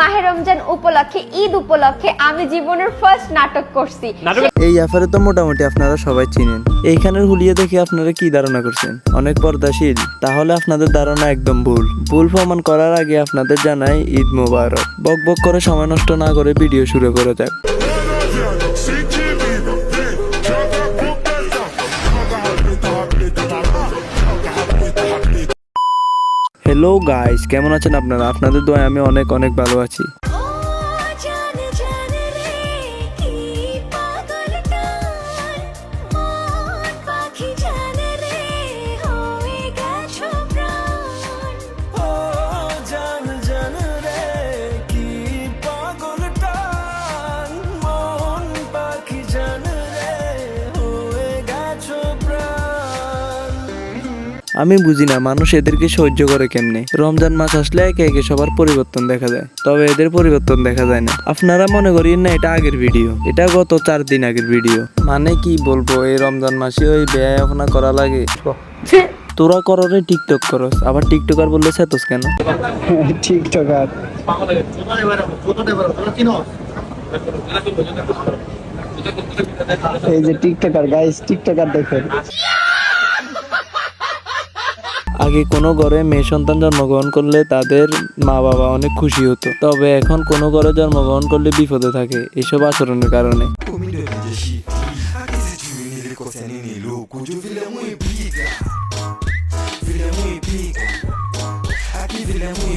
মাহে রমজান উপলক্ষে, ঈদ উপলক্ষে আমি জীবনের ফার্স্ট নাটক করছি। এই অ্যাফারে তো মোটামুটি আপনারা সবাই চিনেন। এইখানের হুলিয়ে দেখে আপনারা কি ধারণা করছেন? অনেক পর্দাশীল? তাহলে আপনাদের ধারণা একদম ভুল। ভুল প্রমাণ করার আগে আপনাদের জানাই ঈদ মোবারক। বক বক করে সময় নষ্ট না করে ভিডিও শুরু করা যাক। হ্যালো গাইস, কেমন আছেন আপনারা? আপনাদের দোয়ায় আমি অনেক অনেক ভালো আছি। আমি বুঝি না মানুষ এদেরকে সহ্য করে কেমনে। রমজান মাস আসলে একে একে সবার পরিবর্তন দেখা যায়, তবে এদের পরিবর্তন দেখা যায় না। আপনারা মনে করেন না এটা আগের ভিডিও? এটা গত 4 দিন আগের ভিডিও। মানে কি বলবো, এই রমজান মাসে ওই বেয়াফনা করা লাগে। তোরা কররে টিকটক করস, আবার টিকটকার বললে সেতস কেন? টিকটকার এই যে টিকটকার গাইস, টিকটকার দেখেন। আগে কোনো ঘরে মেয়ে সন্তান জন্মগ্রহণ করলে তাদের মা বাবা অনেক খুশি হতো, তবে এখন কোনো ঘরে জন্মগ্রহণ করলে বিপদে থাকে এসব আচরণের কারণে।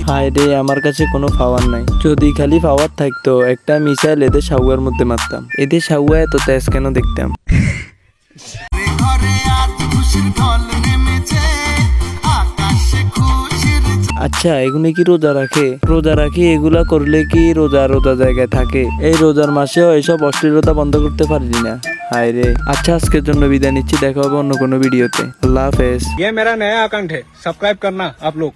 হায় রে, আমার কাছে কোনো পাওয়ার নাই। যদি খালি পাওয়ার থাকতো একটা মিসাইল এদের সাউয়ার মধ্যে মারতাম। এদের সাউয়া এত তেজ কেন দেখতাম? আচ্ছা, এগুলো কি রোজা রাখে? রোজা রাখি এগুলা করলে কি রোজা রোজা জায়গায় থাকে? এই রোজার মাসেও এইসব অশ্লীলতা বন্ধ করতে পারলি না? হায় রে। আচ্ছা, আজকের জন্য বিদায় নিচ্ছি, দেখা হবে অন্য কোনো ভিডিওতে। আল্লাহ হাফেজ। ये मेरा नया अकाउंट है, सब्सक्राइब करना आप लोग।